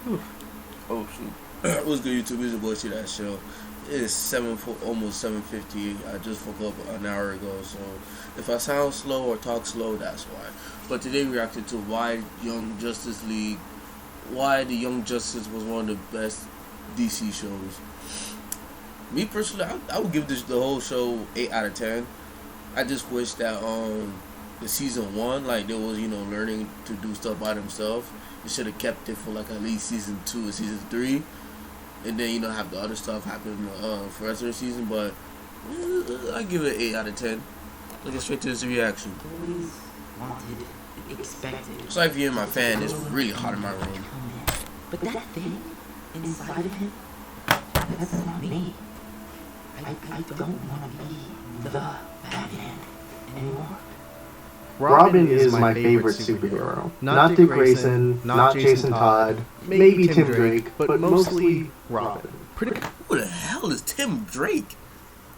Oh shoot. What's good, YouTube? It's your boy CD.achille. It is almost 7:50. I just woke up an hour ago, so if I sound slow or talk slow, that's why. But today we reacted to why the Young Justice was one of the best DC shows. Me personally, I would give the whole show 8 out of 10. I just wish that the season 1, like, they was learning to do stuff by themselves. They should have kept it for like at least season 2 and season 3, and then have the other stuff happen for the rest of the season. But I give it 8 out of 10. Let's get straight to this reaction. Always wanted, expected. Sorry if you're my fan. It's really hot in my room. But that thing inside of him, that's not me. I don't want to be the Batman anymore. Robin is my favorite superhero. Not Dick Grayson, not Jason Todd, maybe Tim Drake, but mostly Robin. Who the hell is Tim Drake?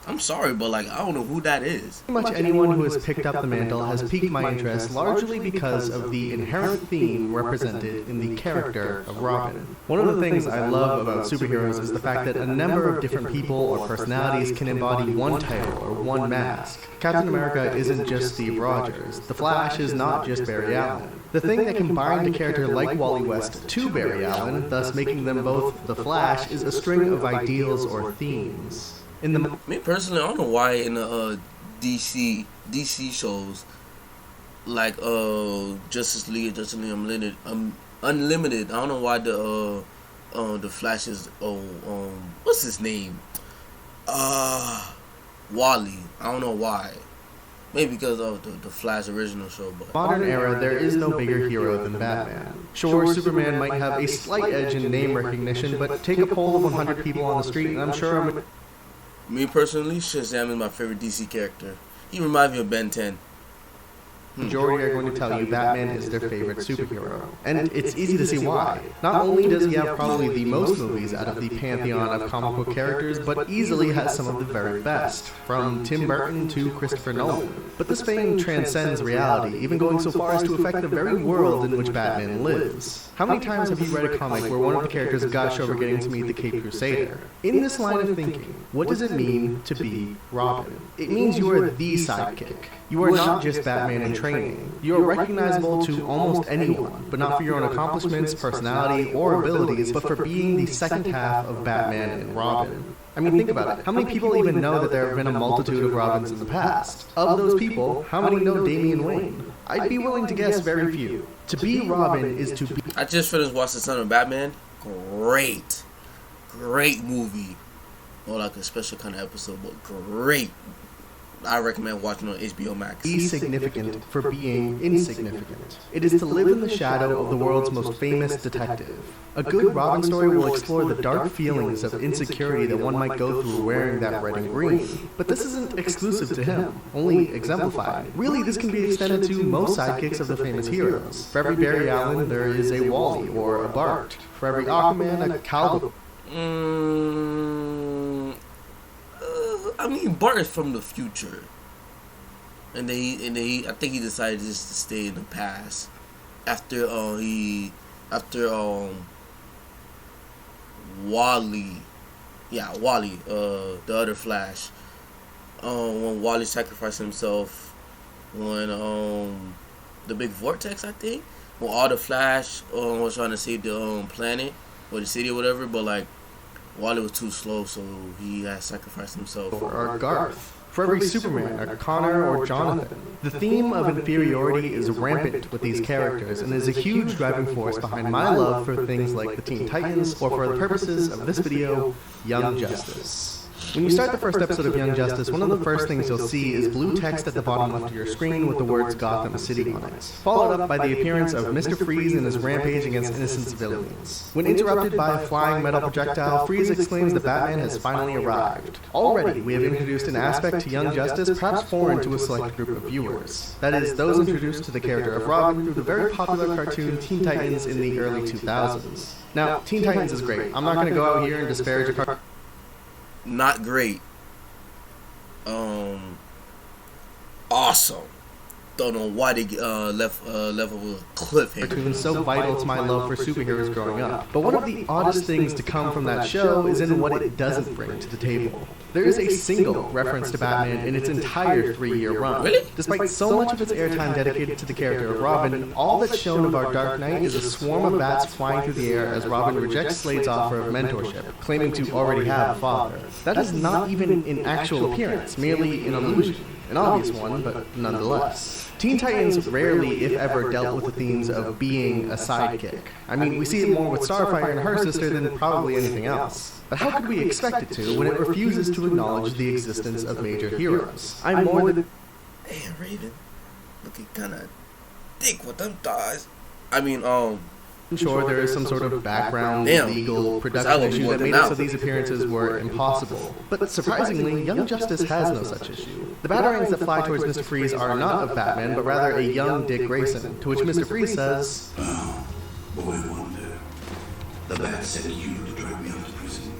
I'm sorry, but I don't know who that is. Pretty much anyone who has picked up the mantle has piqued my interest largely because of the inherent theme represented in the character of Robin. One of the things I love about superheroes is the fact that a number of different people or personalities can embody one title or one mask. Captain America isn't just Steve Rogers. The Flash is not just Barry Allen. The thing that can bind a character like Wally West to Barry Allen, thus making them both the Flash, is a string of ideals or themes. Me personally, I don't know why in the DC shows like Justice League Unlimited. I don't know why the Flash is what's his name? Wally. I don't know why. Maybe because of the Flash original show. But modern era, there is no bigger hero than Batman. Sure, Superman might have a slight edge in name recognition, but take a poll of 100 people on the street, and I'm sure me personally, Shazam is my favorite DC character. He reminds me of Ben 10. Majority are going to tell you Batman is their favorite superhero. And it's easy to see why. Not only does he have probably the most movies out of the pantheon of comic book characters, but easily has some of the very best, from Tim Burton to Christopher Nolan. But this fame transcends reality, even going so far as to affect the very world in which Batman lives. How many times have you read a comic where one of the characters gushed over getting to meet the Caped Crusader? In this line of thinking, what does it mean to be Robin? It means you are the sidekick. You are not just Batman in training. You are recognizable to almost anyone, but not for your own accomplishments, personality, or abilities, but for being the second half of Batman and Robin. I mean, think about it. How many people even know that there have been a multitude of Robins in the past? Of those people, how many know Damian Wayne? I'd be willing to guess very few. To be Robin is to be... I just finished watching The Son of Batman. Great movie. Or like a special kind of episode, but great. I recommend watching on HBO Max. Be significant for being insignificant. It is to live in the shadow of the world's most famous detective. A good Robin story will explore the dark feelings of insecurity that one might go through wearing that red and green. But this isn't exclusive to him, only exemplified. Really, this can be extended to most sidekicks of the famous heroes. For every Barry Allen, there is a Wally or a Bart. For every Aquaman, a Calvin. I mean, Bart is from the future, and then I think he decided just to stay in the past after Wally, the other Flash, when Wally sacrificed himself, when the big vortex, I think, when all the Flash was trying to save the planet or the city or whatever, but like Wally was too slow, so he had sacrificed himself. Or Garth. For every Superman, a Connor or Jonathan. The theme of inferiority is rampant with these characters and is a huge driving force behind my love for things like the Teen Titans, or for the purposes of this video, Young Justice. When you start the first episode of Young Justice, one of the first things you'll see is blue text at the bottom left of your screen with the words Gotham City on it, followed up by the appearance of Mr. Freeze and his rampage against innocent civilians. When interrupted by a flying metal projectile, Freeze exclaims that Batman has finally arrived. Already, we have introduced an aspect to Young Justice perhaps foreign to a select group of viewers. That is, those introduced to the character of Robin through the very popular cartoon Teen Titans in the early 2000s. Now, Teen Titans is great. I'm not going to go out here and disparage a cartoon. Not great. Awesome. don't know why they left of a cliffhanger. Cartoons so vital to my love for superheroes growing up. But one of the oddest things to come from that show is in what it doesn't bring to the table. There is a single reference to Batman in its entire 3-year run. Really? Despite so much of its airtime dedicated to the character of Robin, all that's shown of our Dark Knight is a swarm of bats flying through the air as Robin rejects Slade's offer of mentorship, claiming to already have a father. That is not even an actual appearance, merely an illusion. An obvious one, but nonetheless. Teen Titans rarely, if ever, dealt with the themes of being a sidekick. I mean, we see it more with Starfire and her sister than probably anything else. But how could we expect it to when it refuses to acknowledge the existence of major heroes? I'm more than... Damn, Raven. Looking kinda thick with them thighs. I mean, sure there is some sort of background legal production I issue that made it so these appearances were impossible. But surprisingly, Young Justice has no such issue. The batarangs that fly towards Mr. Freeze are not of Batman, but rather a young Dick Grayson, to which Mr. Freeze says, "Oh, boy wonder. The bat sent you to drag me out of prison.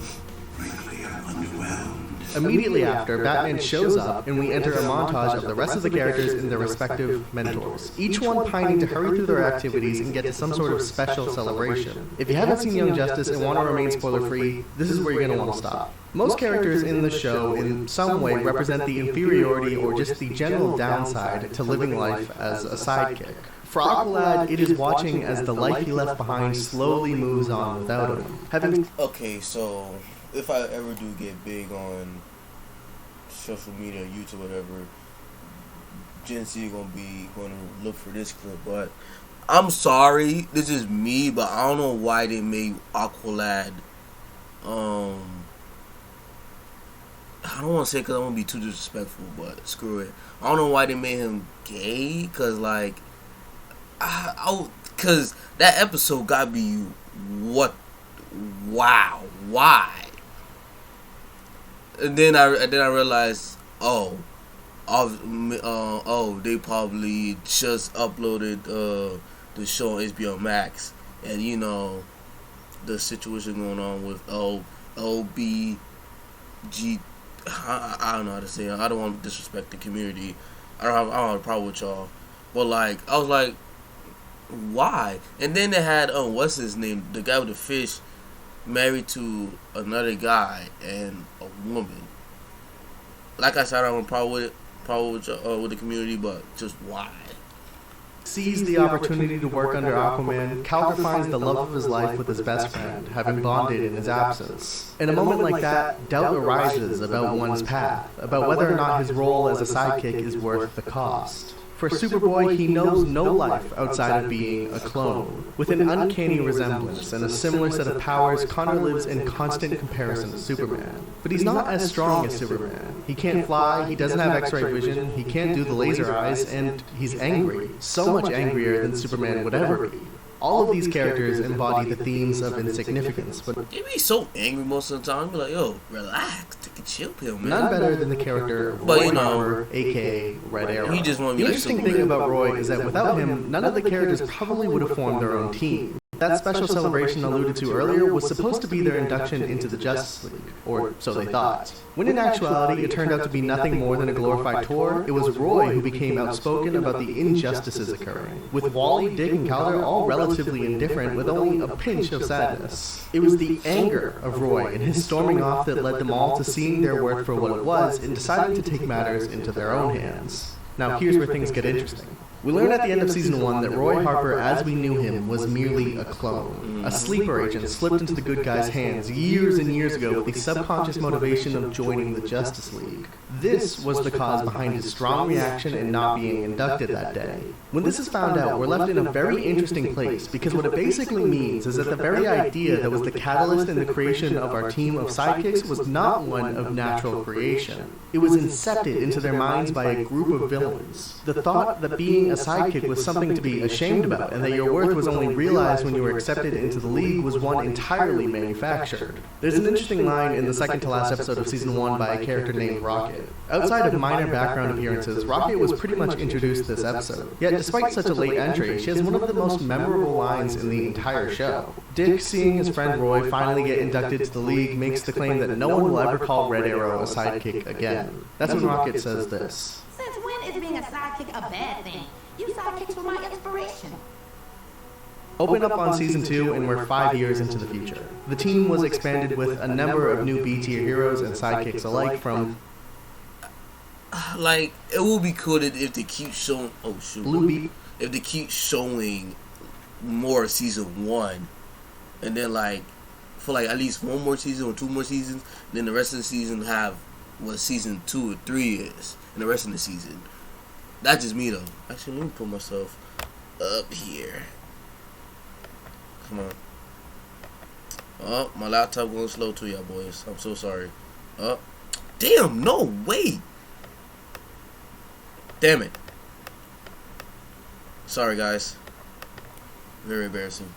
Frankly, I'm underwhelmed." Immediately after, Batman shows up, and we enter a montage of the rest of the characters and their respective mentors, each one pining to hurry through their activities and get to some sort of special celebration. If you haven't seen Young Justice and want to remain spoiler-free, this is where you're going to want to stop. Most characters in the show, in some way, represent the inferiority or just the general downside to living life as a sidekick. For Aqualad, it is watching as the life he left behind slowly moves on without him. Okay, so if I ever do get big on social media, YouTube, whatever, Gen Z gonna look for this clip. But I'm sorry, this is me, but I don't know why they made Aqualad. I don't want to say because I won't be too disrespectful, but screw it. I don't know why they made him gay, cause like, cause that episode got me wow, why? And then I realized, they probably just uploaded the show on HBO Max, and you know the situation going on with LBG. I don't know how to say it. I don't want to disrespect the community. I don't have a problem with y'all, but like I was like, why? And then they had what's his name, the guy with the fish, married to another guy and a woman. Like I said, I don't have a problem with the community, but just why? Sees the opportunity to work under Aquaman, Calder finds the love of his life with his best friend, having bonded in his absence. In a moment like that, doubt arises about one's path, about whether or not his role as a sidekick is worth the cost. For Superboy, he knows no life outside of being a clone. With an uncanny resemblance and a similar set of powers, Connor lives in constant comparison to Superman. But he's not as strong as Superman. He can't fly, he doesn't have X-ray vision, he can't do the laser eyes, and he's angry. So much angrier than Superman would ever be. All of these characters embody the themes of insignificance, but they be so angry most of the time. Be like, yo, relax, take a chill pill, man. None better than the character Roy Harper, aka Red Arrow. He just want to be the interesting thing about Roy is that without him, none of the characters probably would have formed their own team. That special celebration alluded to earlier was supposed to be their induction into the Justice League, or so they thought. When in actuality it turned out to be nothing more than a glorified tour, it was Roy who became outspoken about the injustices occurring, with Wally, Dick, and Calder all relatively indifferent with only a pinch of sadness. It was the anger of Roy and his storming off that led them all to seeing their work for what it was and deciding to take matters into their own hands. Now here's where things get interesting. We learn at the end of Season 1 that Roy Harper, as we knew him, was merely a clone. A sleeper agent slipped into the good guy's hands years and years ago with the subconscious motivation of joining the Justice League. This was the cause behind his strong reaction and not being inducted that day. When this is found out, we're left in a very interesting place, because what it basically means is that the very idea that was the catalyst in the creation of our team of sidekicks was not one of natural creation. It was incepted into their minds by a group of villains. The thought that being a sidekick was something to be ashamed about, and that your worth was only realized when you were accepted into the League was one entirely manufactured. There's an interesting line in the second to last episode of Season 1 by a character named Rocket. Outside of minor background appearances, Rocket was pretty much introduced this episode. Yet despite such a late entry, she has one of the most memorable lines in the entire show. Dick, seeing his friend Roy finally get inducted to the League, makes the claim that no one will ever call Red Arrow a sidekick again. That's when Rocket says this. Since when is being a sidekick sidekick a bad thing. You sidekicks were my inspiration. Open up on season 2 and we're 5 years into the future. The team was expanded with a number of new B-tier heroes and sidekicks alike from Like, it would be cool if they keep showing. Oh shoot! Blue Beat, If they keep showing more of season 1, and then like for like at least 1 more season or 2 more seasons, and then the rest of the season have what season 2 or 3 is, and the rest of the season. That's just me though. Actually, let me put myself up here. Come on. Oh, my laptop going slow too, y'all boys. I'm so sorry. Oh, damn! No, wait. Damn it. Sorry, guys. Very embarrassing.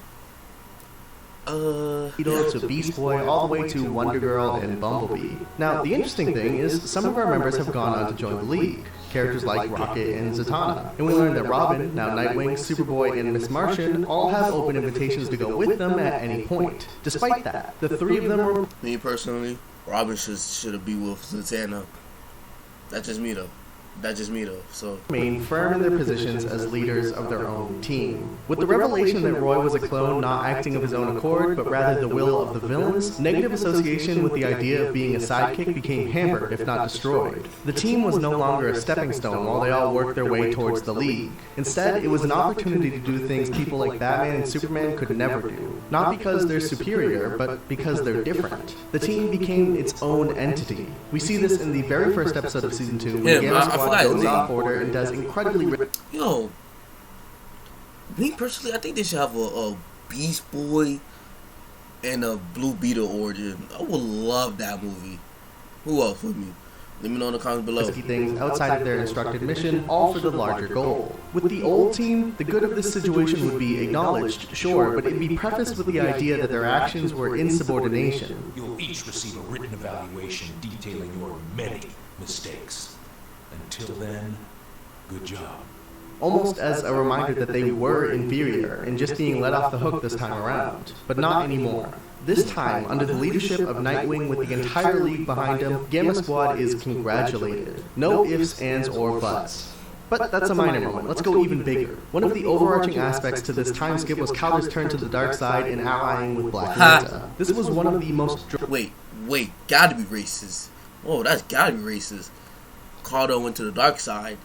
to Beast Boy, all the way to Wonder Girl and Bumblebee. Now, the interesting thing is, some of our members have gone on to join the League. Characters like Rocket and Zatanna. And we learned that Robin, now Nightwing, Superboy, and Miss Martian all have open invitations to go with them at any point. Despite that, the 3 of them were... Me personally, Robin should have been with Zatanna. That's just me though. So remain firm in their positions as leaders of their own team. With the revelation that Roy was a clone not acting of his own accord, but rather the will of the villains, negative association with the idea of being a sidekick became hampered, if not destroyed. The team was no longer a stepping stone while they all worked their way towards the League. Instead, it was an opportunity to do things people like Batman and Superman could never do. Not because they're superior, but because they're different. The team became its own entity. We see this in the very first episode of Season 2, when Gamma Squad goes off order and does incredibly... Yo, me personally, I think they should have a Beast Boy and a Blue Beetle origin. I would love that movie. Who else with me? Let me know in the comments below. Things outside of their instructed mission, all for the larger goal. With the old team, the good of this situation would be acknowledged, sure, but it'd be prefaced with the idea that their actions were insubordination. You'll each receive a written evaluation detailing your many mistakes. Until then, good job. Almost as a reminder that they were inferior and just being let off the hook this time around. But not anymore. This time, under the leadership of Nightwing with the entire League behind him, Gamma Squad is congratulated. No ifs, ands, or buts. But that's a minor moment. Let's go even bigger. One of the overarching aspects to this time skip was Calder's turn to the dark side and allying with Black Manta. This was one of the most... Wait, gotta be racist. Oh, that's gotta be racist. Calder went to the dark side.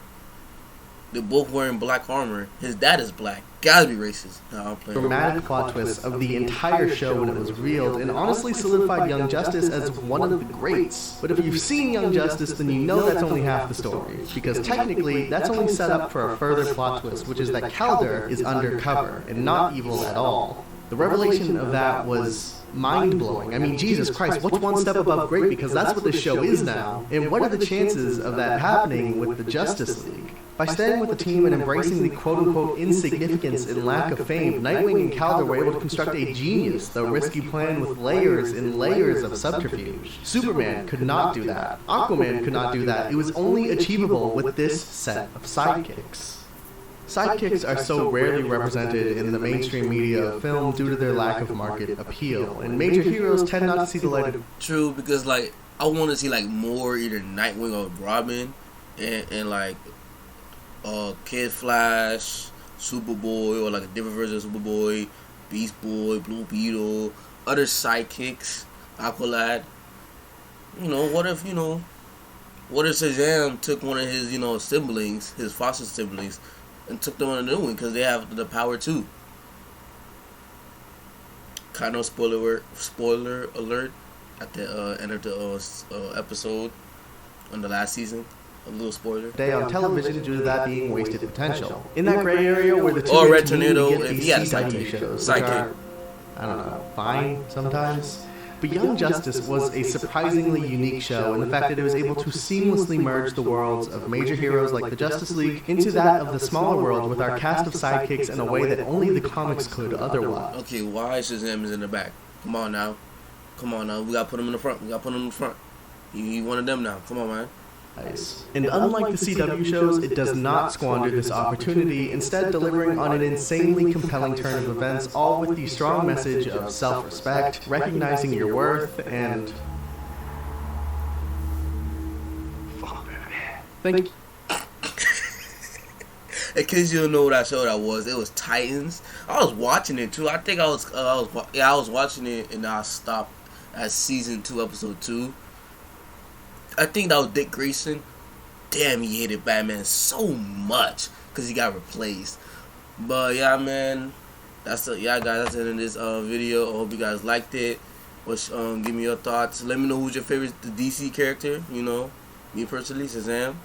They're both wearing black armor. His dad is black. Gotta be racist. No, I'm playing. Dramatic plot twist of the entire show when it was revealed, and honestly solidified Young Justice as one of the greats. But if you've seen Young Justice, then you know that's only half the story. Because technically, that's only set up for a further plot twist, which is that Calder is undercover and not evil at all. The revelation of that was mind-blowing. I mean, Jesus Christ, what's one step above great? Because that's what this show is now. And what are the chances of that happening with the Justice League? By staying with the team and embracing the quote-unquote insignificance and lack of fame, Nightwing and Calder were able to construct a genius, though risky plan with layers and layers of subterfuge. Superman could not do that. Aquaman could not do that. It was only achievable with this set of sidekicks. Sidekicks are so rarely represented in the mainstream media of film due to their lack of market appeal, and major heroes tend not to see the light of... True, because like I want to see like more either Nightwing or Robin, and like Kid Flash, Superboy, or like a different version of Superboy, Beast Boy, Blue Beetle, other sidekicks, Aqualad. What if Shazam took one of his siblings, his foster siblings, and took them on a new one because they have the power too. Kind of spoiler alert at the end of the episode on the last season. A little spoiler. Day on television due to that being wasted potential. In that gray area where the two or Red Tornado, get if these he had a CW shows, which are, I don't know, fine sometimes. But Young Justice was a surprisingly unique show in the fact that it was able to seamlessly merge the worlds of major heroes like the Justice League into that of the smaller world with our cast of sidekicks in a way that only the comics could otherwise. Okay, why Shazam is in the back? Come on now. We gotta put him in the front. He one of them now. Come on, man. Nice. And unlike the CW shows, it does not squander this opportunity, instead delivering on an insanely compelling turn of events, all with the strong message of self-respect, recognizing your worth, and... Thank you. In case you don't know what show that was, it was Titans. I was watching it too. I think I was watching it and I stopped at season 2, episode 2. I think that was Dick Grayson. Damn, he hated Batman so much because he got replaced. But yeah, man, guys, that's the end of this video. I hope you guys liked it. Give me your thoughts. Let me know who's your favorite DC character. You know, me personally, Shazam.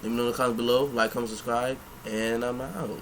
Let me know in the comments below. Like, comment, subscribe, and I'm out.